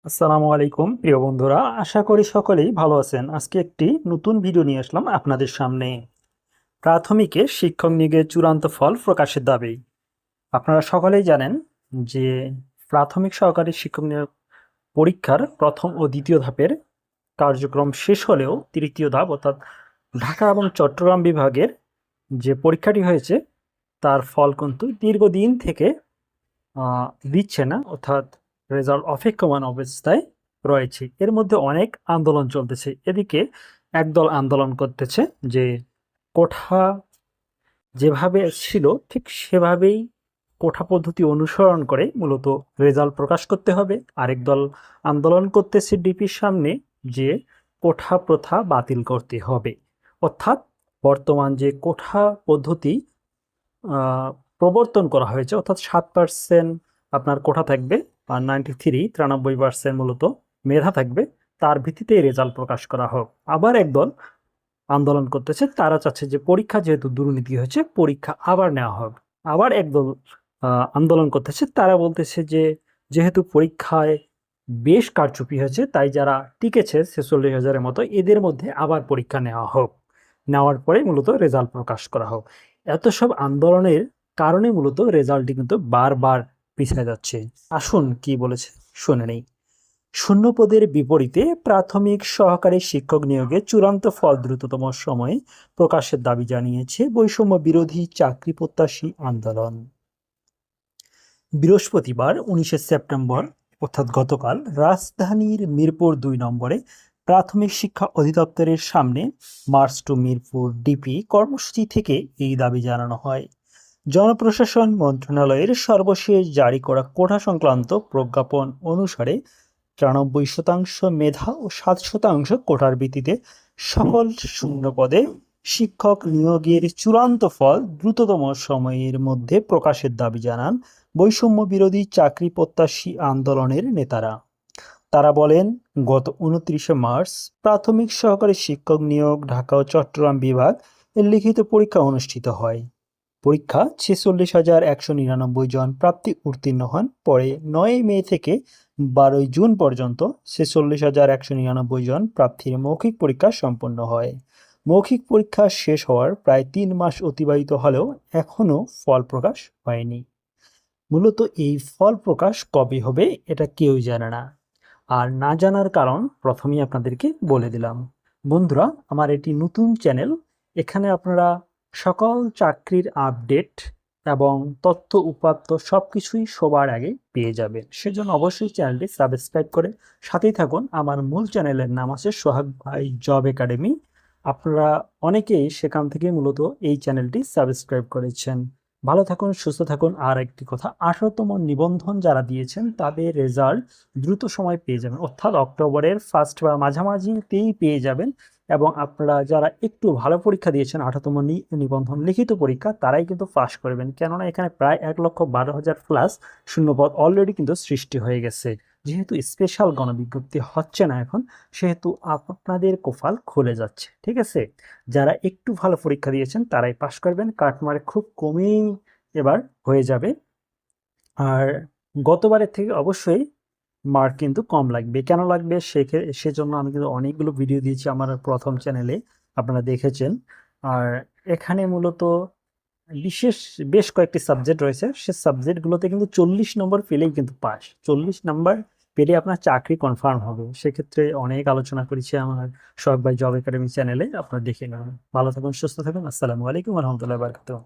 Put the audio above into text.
আসসালামু আলাইকুম প্রিয় বন্ধুরা, আশা করি সকলেই ভালো আছেন। আজকে একটি নতুন ভিডিও নিয়ে আসলাম আপনাদের সামনে। প্রাথমিকে শিক্ষক নিয়োগের চূড়ান্ত ফল প্রকাশের দাবি। আপনারা সকলেই জানেন যে প্রাথমিক সহকারী শিক্ষক নিয়োগ পরীক্ষার প্রথম ও দ্বিতীয় ধাপের কার্যক্রম শেষ হলেও তৃতীয় ধাপ অর্থাৎ ঢাকা এবং চট্টগ্রাম বিভাগের যে পরীক্ষাটি হয়েছে তার ফল কিন্তু দীর্ঘদিন থেকে দিচ্ছে না, অর্থাৎ রেজাল্ট অপেক্ষমান অবস্থায় রয়েছে। এর মধ্যে অনেক আন্দোলন চলতেছে। এদিকে একদল আন্দোলন করতেছে যে কোঠা যেভাবে ছিল ঠিক সেভাবেই কোঠা পদ্ধতি অনুসরণ করে মূলত রেজাল্ট প্রকাশ করতে হবে। আরেক দল আন্দোলন করতেছে ডিপির সামনে যে কোঠা প্রথা বাতিল করতে হবে, অর্থাৎ বর্তমান যে কোঠা পদ্ধতি আহ, প্রবর্তন করা হয়েছে, অর্থাৎ 7% আপনার কোঠা থাকবে আর 93 93% মূলত মেধা থাকবে, তার ভিত্তিতেই রেজাল্ট প্রকাশ করা হোক। আবার একদল আন্দোলন করতেছে, তারা চাচ্ছে যে পরীক্ষা যেহেতু দুর্নীতি হয়েছে পরীক্ষা আবার নেওয়া হোক। আবার একদল আন্দোলন করতেছে, তারা বলতেছে যে যেহেতু পরীক্ষায় বেশ কারচুপি হয়েছে তাই যারা টিকেছে 46,000-এর মতো এদের মধ্যে আবার পরীক্ষা নেওয়া হোক, নেওয়ার পরে মূলত রেজাল্ট প্রকাশ করা হোক। এত সব আন্দোলনের কারণে মূলত রেজাল্টটি কিন্তু বারবার পিছিয়ে যাচ্ছে। আসুন কি বলেছে শুনে নেই। শূন্য পদের বিপরীতে প্রাথমিক সহকারী শিক্ষক নিয়োগে চূড়ান্ত ফল দ্রুততম সময়ে প্রকাশের দাবি জানিয়েছে বৈষম্য বিরোধী চাকরি প্রত্যাশী আন্দোলন। বৃহস্পতিবার 19 সেপ্টেম্বর অর্থাৎ গতকাল রাজধানীর মিরপুর 2 নম্বরে প্রাথমিক শিক্ষা অধিদপ্তরের সামনে মার্চ টু মিরপুর ডিপি কর্মসূচি থেকে এই দাবি জানানো হয়। জনপ্রশাসন মন্ত্রণালয়ের সর্বশেষ জারি করা কোটা সংক্রান্ত প্রজ্ঞাপন অনুসারে 93% মেধা ও 7% কোটার ভিত্তিতে সকল শূন্য পদে শিক্ষক নিয়োগের চূড়ান্ত ফল দ্রুততম সময়ের মধ্যে প্রকাশের দাবি জানান বৈষম্য বিরোধী চাকরি প্রত্যাশী আন্দোলনের নেতারা। তারা বলেন, গত 29 মার্চ প্রাথমিক সহকারী শিক্ষক নিয়োগ ঢাকা ও চট্টগ্রাম বিভাগ এর লিখিত পরীক্ষা অনুষ্ঠিত হয়। পরীক্ষা 46,199 জন প্রার্থী উত্তীর্ণ হন। পরে 9 মে থেকে 12 জুন পর্যন্ত 46,199 জন প্রার্থীর মৌখিক পরীক্ষা সম্পন্ন হয়। মৌখিক পরীক্ষা শেষ হওয়ার প্রায় 3 মাস অতিবাহিত হলেও এখনও ফল প্রকাশ হয়নি। মূলত এই ফল প্রকাশ কবে হবে এটা কেউই জানে না। আর না জানার কারণ প্রথমেই আপনাদেরকে বলে দিলাম। বন্ধুরা, আমার এটি নতুন চ্যানেল, এখানে আপনারা সকল চাকরির আপডেট এবং তথ্য উপাত্ত সব কিছুই সবার আগে পেয়ে যাবেন। সেজন্য অবশ্যই চ্যানেলটি সাবস্ক্রাইব করে সাথেই থাকুন। আমার মূল চ্যানেলের নাম আছে সোহাগ ভাই জব একাডেমি। আপনারা অনেকেই সেখান থেকে মূলত এই চ্যানেলটি সাবস্ক্রাইব করেছেন। ভালো থাকুন, সুস্থ থাকুন। আর একটি কথা, 18তম নিবন্ধন যারা দিয়েছেন তাদের রেজাল্ট দ্রুত সময় পেয়ে যাবেন, অর্থাৎ অক্টোবরের ফার্স্ট বা মাঝামাঝিতেই পেয়ে যাবেন। এবং আপনারা যারা একটু ভালো পরীক্ষা দিয়েছেন 18তম নিবন্ধন লিখিত পরীক্ষা, তারাই কিন্তু পাস করবেন, কেননা এখানে প্রায় 1,12,000 প্লাস শূন্যপদ অলরেডি কিন্তু সৃষ্টি হয়ে গেছে। যেহেতু স্পেশাল গণবিজ্ঞপ্তি হচ্ছে না এখন, সেহেতু আপনাদের কপাল খুলে যাচ্ছে। ঠিক আছে, যারা একটু ভালো পরীক্ষা দিয়েছেন তারাই পাস করবেন, কাটমার্ক খুব কমেই এবার হয়ে যাবে। আর গতবারের থেকে অবশ্যই মার্ক কিন্তু কম লাগবে। কেন লাগবে সেজন্য আমি কিন্তু অনেকগুলো ভিডিও দিয়েছি আমার প্রথম চ্যানেলে, আপনারা দেখেছেন। আর এখানে মূলত বিশেষ বেশ কয়েকটি সাবজেক্ট রয়েছে, সে সাবজেক্টগুলোতে কিন্তু 40 নম্বর পেলেই কিন্তু পাস। 40 নম্বর পেলে আপনার চাকরি কনফার্ম হবে। সেক্ষেত্রে অনেক আলোচনা করেছি আমার সোহাগ ভাই জব একাডেমি চ্যানেলে, আপনারা দেখে নেবেন। ভালো থাকুন, সুস্থ থাকুন। আসসালামু আলাইকুম রহমতুল্লাহ বারকাতুহ।